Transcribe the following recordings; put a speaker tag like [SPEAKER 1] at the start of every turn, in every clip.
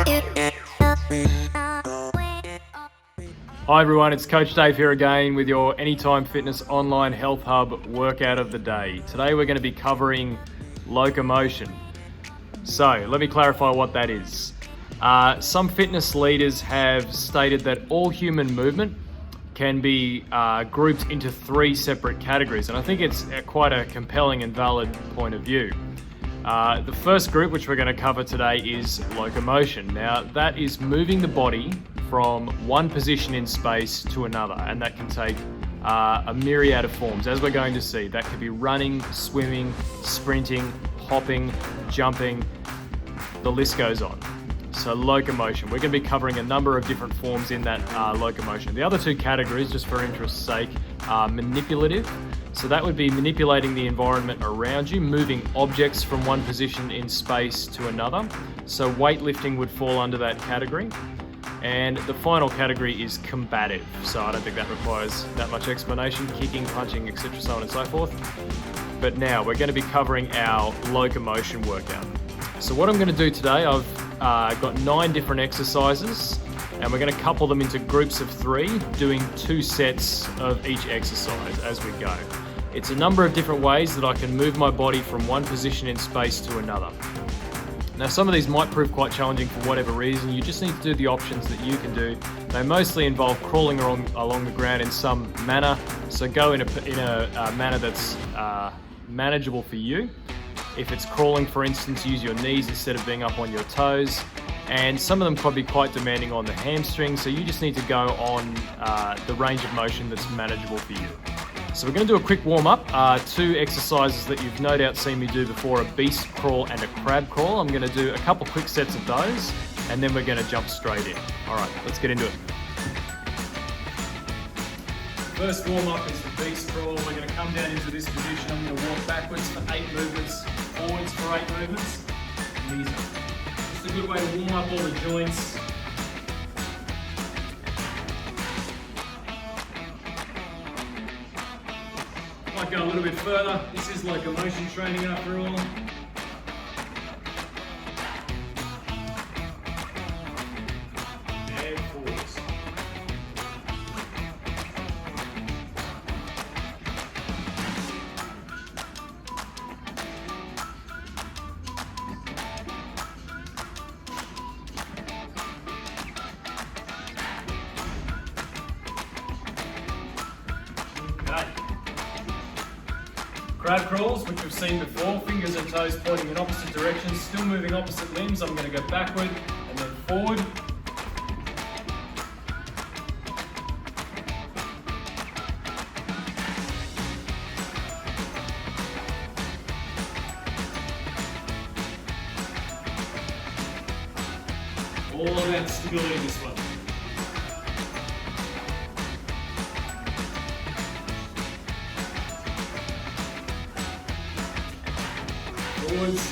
[SPEAKER 1] Hi everyone, it's Coach Dave here again with your Anytime Fitness Online Health Hub workout of the day. Today we're going to be covering locomotion. So let me clarify what that is. Some fitness leaders have stated that all human movement can be grouped into three separate categories, and I think it's quite a compelling and valid point of view. The first group, which we're going to cover today, is locomotion. Now, that is moving the body from one position in space to another, and that can take a myriad of forms, as we're going to see. That could be running, swimming, sprinting, hopping, jumping, the list goes on. So locomotion, we're going to be covering a number of different forms in that locomotion. The other two categories, just for interest's sake, are manipulative. So that would be manipulating the environment around you, moving objects from one position in space to another. So weightlifting would fall under that category. And the final category is combative. So I don't think that requires that much explanation, kicking, punching, etc., so on and so forth. But now we're going to be covering our locomotion workout. So what I'm going to do today, I've got 9 different exercises, and we're going to couple them into groups of 3, doing 2 sets of each exercise as we go. It's a number of different ways that I can move my body from one position in space to another. Now, some of these might prove quite challenging for whatever reason. You just need to do the options that you can do. They mostly involve crawling along the ground in some manner, so go in a manner that's manageable for you. If it's crawling, for instance, use your knees instead of being up on your toes. And some of them could be quite demanding on the hamstrings, so you just need to go on the range of motion that's manageable for you. So we're going to do a quick warm-up, 2 exercises that you've no doubt seen me do before, a beast crawl and a crab crawl. I'm going to do a couple quick sets of those, and then we're going to jump straight in. All right, let's get into it. First warm-up is the beast crawl. We're going to come down into this position. I'm going to walk backwards for 8 movements, forwards for 8 movements. Knees up. Just a good way to warm up all the joints. Might go a little bit further. This is locomotion training after all. And forwards. Okay. Crab crawls, which we've seen before, fingers and toes pointing in opposite directions, still moving opposite limbs. I'm going to go backward and then forward. All about stability this one. Forwards.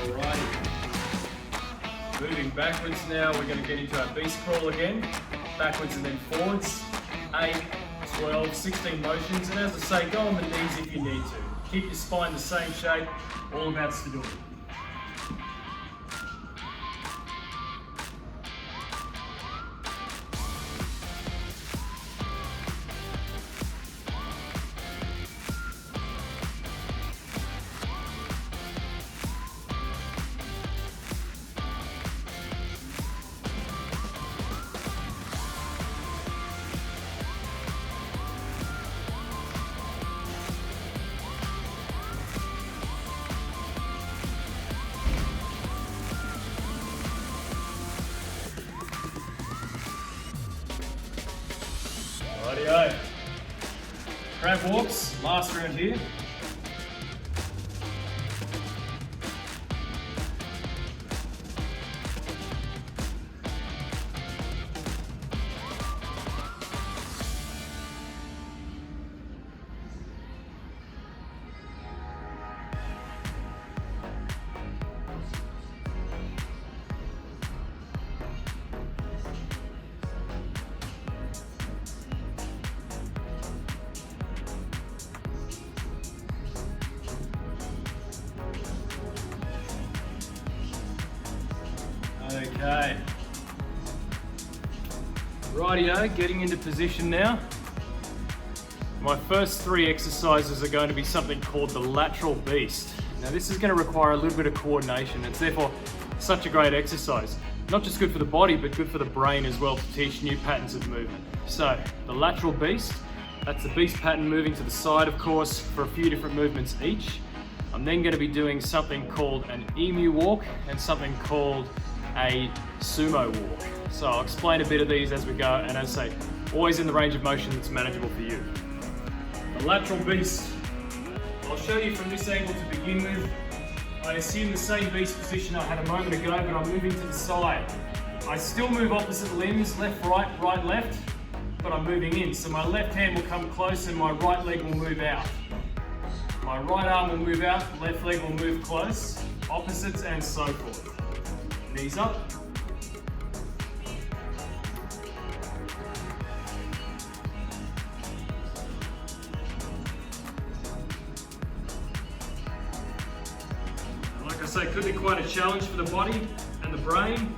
[SPEAKER 1] Alrighty. Moving backwards now, we're going to get into our beast crawl again. Backwards and then forwards. 8, 12, 16 motions. And as I say, go on the knees if you need to. Keep your spine the same shape, all about stability. Rightio. Crab walks, last round here. Okay. Rightio, getting into position now. My first 3 exercises are going to be something called the Lateral Beast. Now this is going to require a little bit of coordination. It's therefore such a great exercise. Not just good for the body, but good for the brain as well to teach new patterns of movement. So, the Lateral Beast, that's the beast pattern moving to the side, of course, for a few different movements each. I'm then going to be doing something called an Emu Walk and something called a Sumo Walk. So I'll explain a bit of these as we go, and as I say, always in the range of motion that's manageable for you. The Lateral Beast, I'll show you from this angle to begin with. I assume the same beast position I had a moment ago, but I'm moving to the side. I still move opposite limbs, left, right, right, left, but I'm moving in. So my left hand will come close and my right leg will move out. My right arm will move out, left leg will move close, opposites and so forth. Knees up. Like I say, could be quite a challenge for the body and the brain.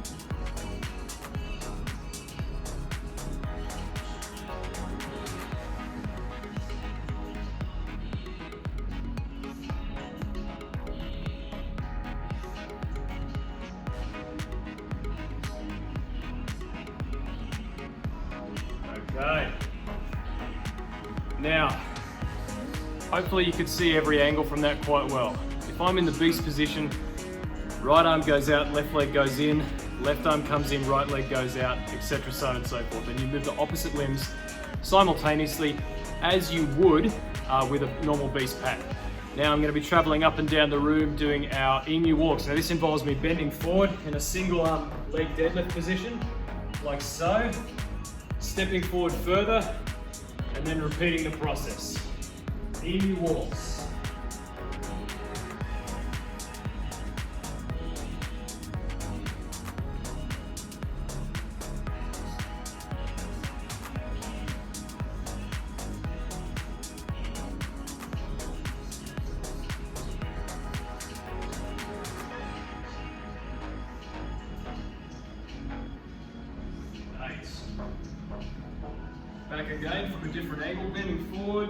[SPEAKER 1] Okay. Now, hopefully you can see every angle from that quite well. If I'm in the beast position, right arm goes out, left leg goes in, left arm comes in, right leg goes out, etc. so on and so forth. And you move the opposite limbs simultaneously as you would with a normal beast pattern. Now I'm going to be traveling up and down the room doing our Emu Walks. Now this involves me bending forward in a single arm leg deadlift position, like so. Stepping forward further, and then repeating the process. Emu Walks. Nice. Back again from a different angle, bending forward.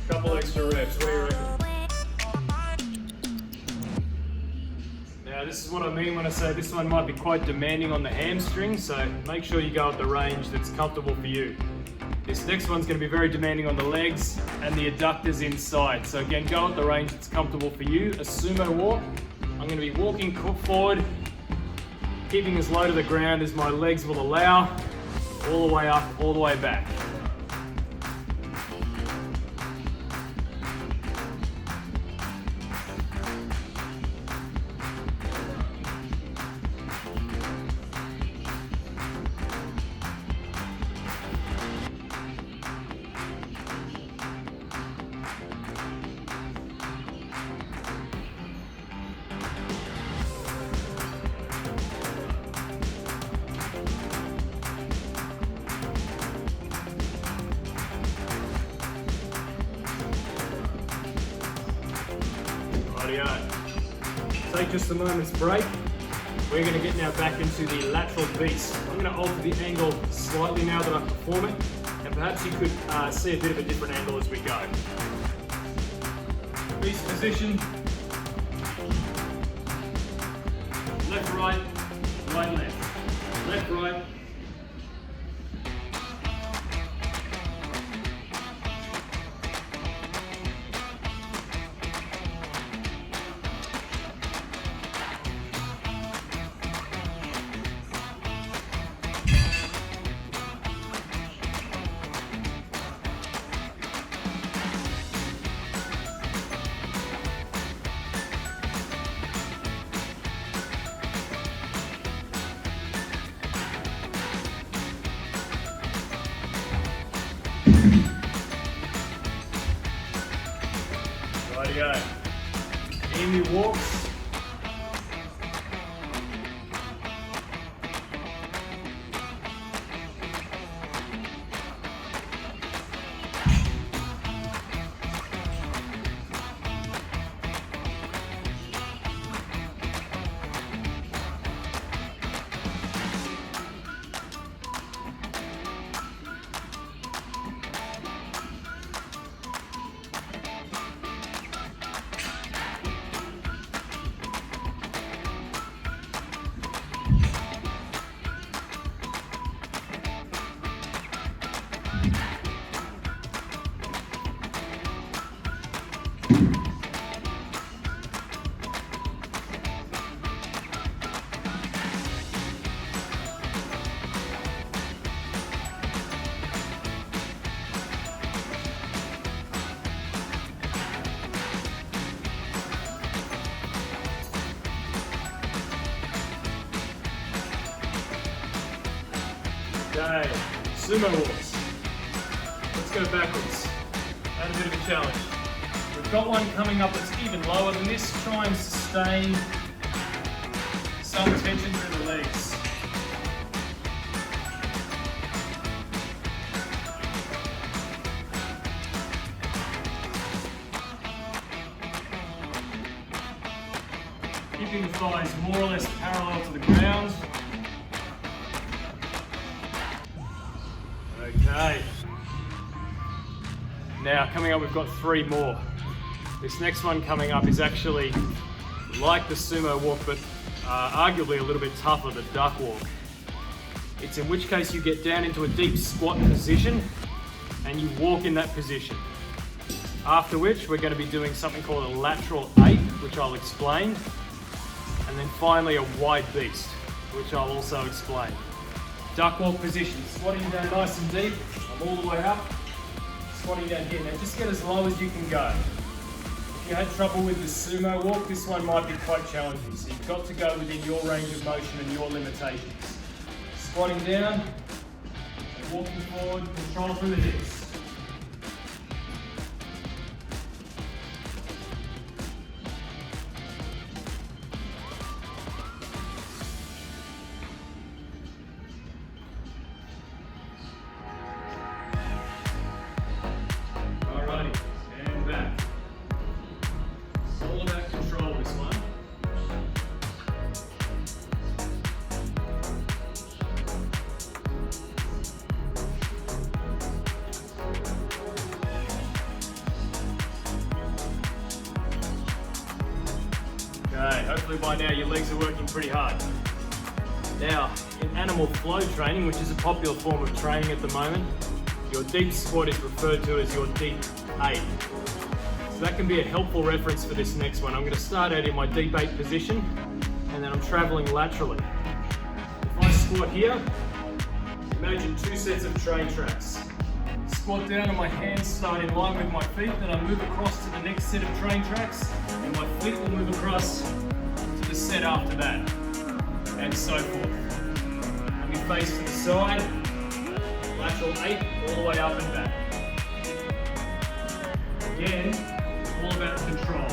[SPEAKER 1] Couple extra reps, what do you reckon? Now this is what I mean when I say this one might be quite demanding on the hamstrings, so make sure you go at the range that's comfortable for you. This next one's going to be very demanding on the legs and the adductors inside. So again, go at the range that's comfortable for you. A sumo walk. I'm going to be walking forward, keeping as low to the ground as my legs will allow, all the way up, all the way back. Take just a moment's break. We're going to get now back into the Lateral Beast. I'm going to alter the angle slightly now that I perform it, and perhaps you could see a bit of a different angle as we go. Beast position. Left, right, right, left. Left, right. we go. Emu walks. Okay, sumo walks. Let's go backwards. That's a bit of a challenge. We've got one coming up that's even lower than this. Try and sustain some tension through the legs. Keeping the thighs more or less parallel to the ground. Okay. Now coming up we've got 3 more. This next one coming up is actually like the sumo walk but arguably a little bit tougher, the duck walk. It's in which case you get down into a deep squat position and you walk in that position. After which we're going to be doing something called a lateral ape, which I'll explain. And then finally a wide beast, which I'll also explain. Duck walk position, squatting down nice and deep. I'm all the way up, squatting down here. Now just get as low as you can go. If you had trouble with the sumo walk, this one might be quite challenging. So you've got to go within your range of motion and your limitations. Squatting down, and walking forward, control through the hips. Okay, hopefully by now your legs are working pretty hard. Now, in animal flow training, which is a popular form of training at the moment, your deep squat is referred to as your deep ape. So that can be a helpful reference for this next one. I'm going to start out in my deep ape position, and then I'm traveling laterally. If I squat here, imagine 2 sets of train tracks. Squat down and my hands start in line with my feet, then I move across to the next set of train tracks, and my feet will move across to the set after that, and so forth. Let me face to the side, lateral ape, all the way up and back. Again, all about control.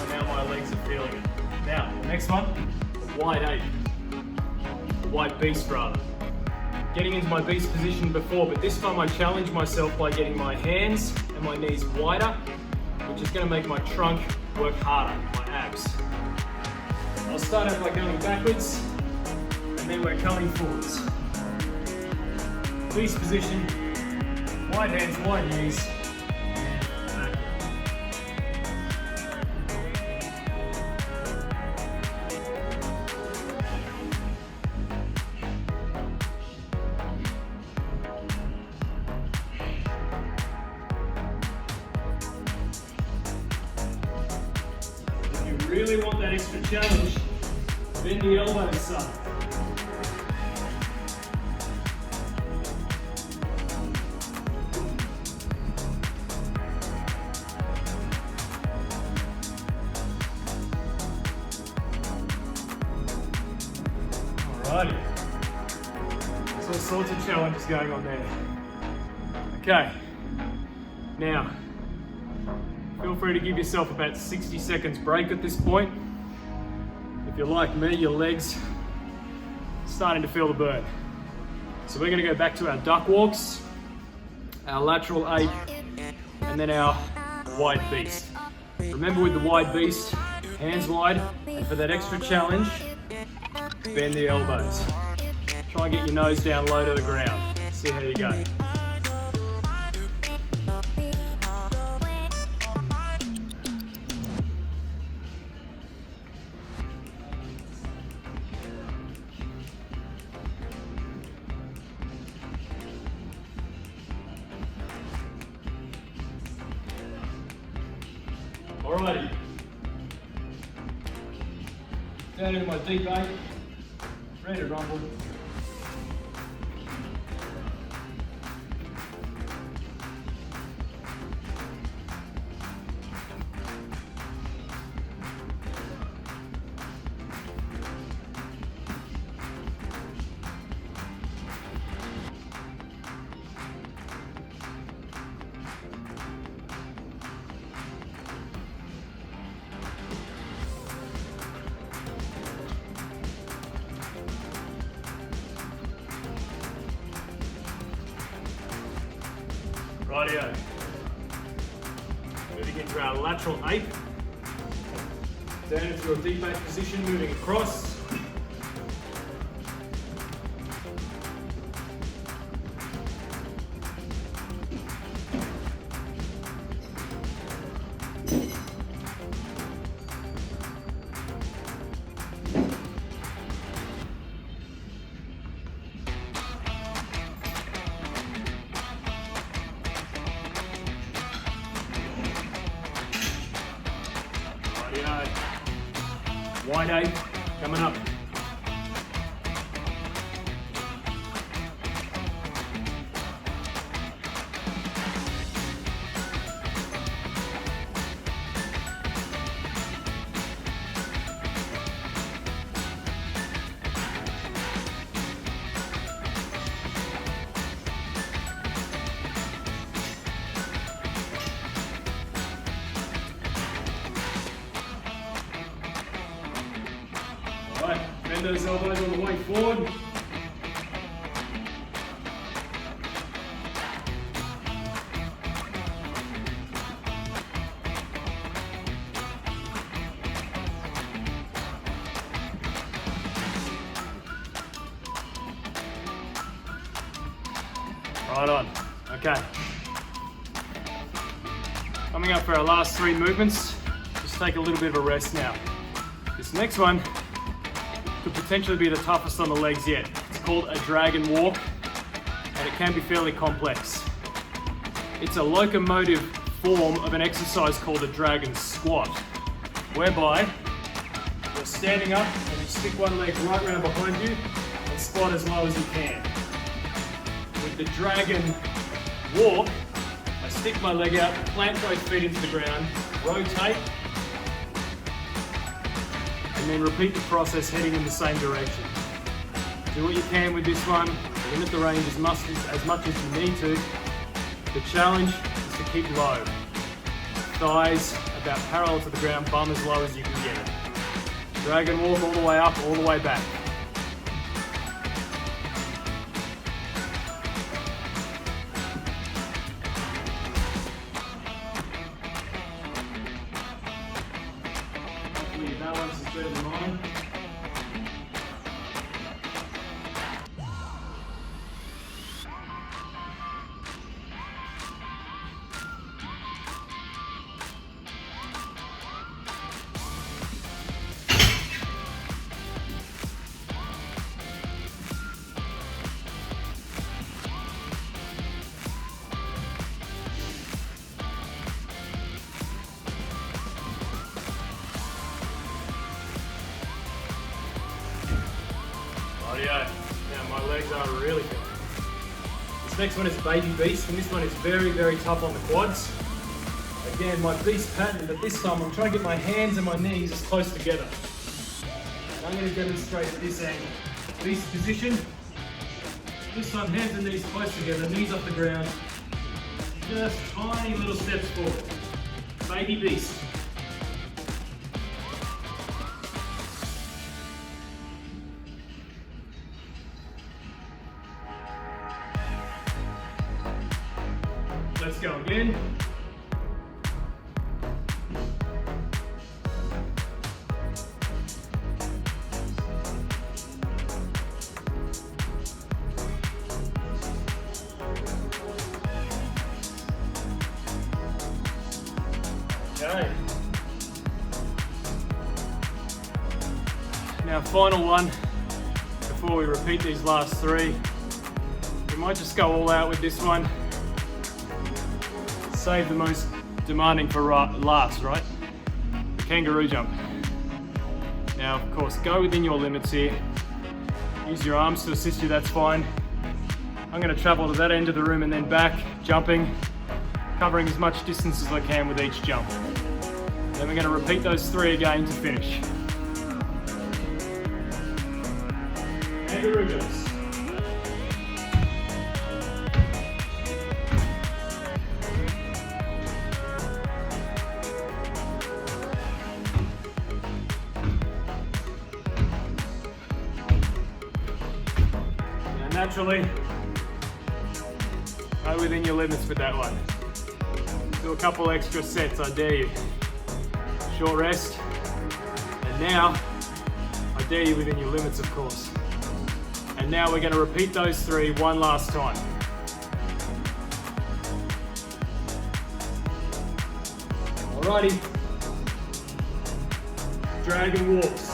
[SPEAKER 1] Now my legs are feeling it. Now, next one, wide ape. Wide beast rather. Getting into my beast position before, but this time I challenge myself by getting my hands and my knees wider, which is going to make my trunk work harder, my abs. I'll start out by going backwards, and then we're coming forwards. Beast position, wide hands, wide knees. really want that extra challenge, bend the elbows, son. Alrighty. There's all sorts of challenges going on there. Okay. Now, feel free to give yourself about 60 seconds break at this point. If you're like me, your legs starting to feel the burn. So we're gonna go back to our duck walks, our lateral ape, and then our wide beast. Remember with the wide beast, hands wide, and for that extra challenge, bend the elbows. Try and get your nose down low to the ground. See how you go. Alrighty. Down into my deep eight. Ready to rumble. Rightio. Moving into our lateral ape. Down into a deep ape position, moving across. Wide ape coming up. Right, bend those elbows on the way forward. Right on. Okay. Coming up for our last three movements. Just take a little bit of a rest now. This next one could potentially be the toughest on the legs yet. It's called a dragon walk, and it can be fairly complex. It's a locomotive form of an exercise called a dragon squat, whereby you're standing up and you stick one leg right round behind you and squat as low as you can. With the dragon walk, I stick my leg out, plant both feet into the ground, rotate, and then repeat the process heading in the same direction. Do what you can with this one, limit the range as much as you need to. The challenge is to keep low. Thighs about parallel to the ground, bum as low as you can get it. Dragon walk all the way up, all the way back. Your balance is better than mine. Now my legs are really good. This next one is Baby Beast, and this one is very, very tough on the quads. Again, my beast pattern, but this time I'm trying to get my hands and my knees as close together. And I'm going to demonstrate at this angle. Beast position. This time, hands and knees close together, knees off the ground. Just tiny little steps forward. Baby Beast. Let's go again. Okay. Now final one, before we repeat these last three. We might just go all out with this one. Save the most demanding for last, right? The Kangaroo Jump. Now, of course, go within your limits here. Use your arms to assist you, that's fine. I'm gonna travel to that end of the room and then back, jumping, covering as much distance as I can with each jump. Then we're gonna repeat those three again to finish. Kangaroo Jumps. Naturally, go within your limits with that one. Do a couple extra sets, I dare you. Short rest, and now, I dare you within your limits, of course. And now we're going to repeat those three one last time. Alrighty, Dragon Walks.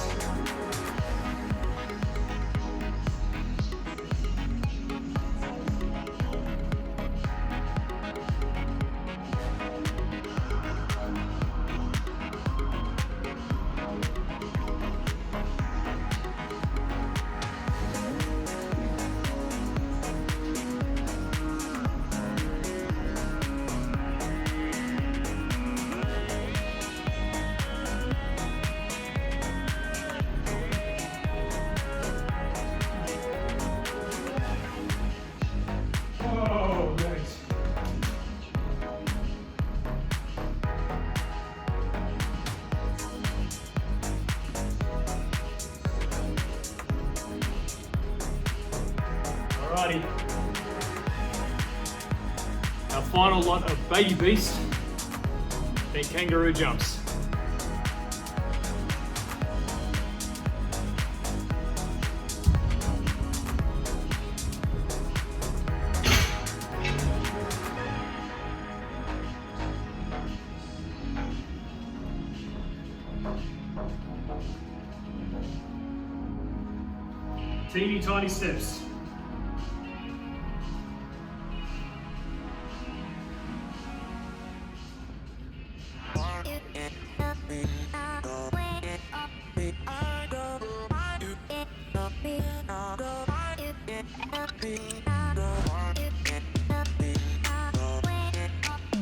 [SPEAKER 1] Alrighty. Our final lot of Baby Beast and Kangaroo Jumps. Teeny tiny steps.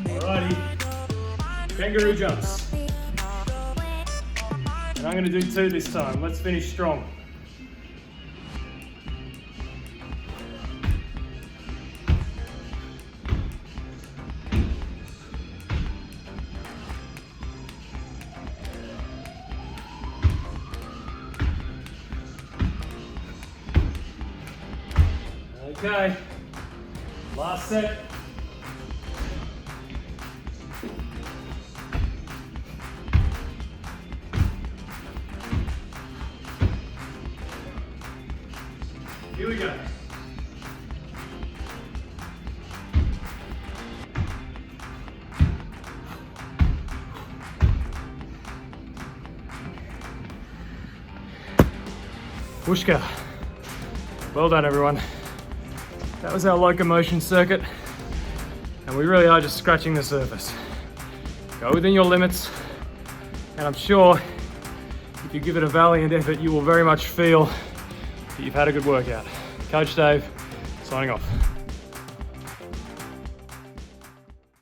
[SPEAKER 1] Alrighty, Kangaroo Jumps. And I'm going to do two this time. Let's finish strong. Okay, last set. Here we go. Whooshka. Well done, everyone. That was our Locomotion circuit, and we really are just scratching the surface. Go within your limits, and I'm sure if you give it a valiant effort, you will very much feel that you've had a good workout. Coach Dave, signing off.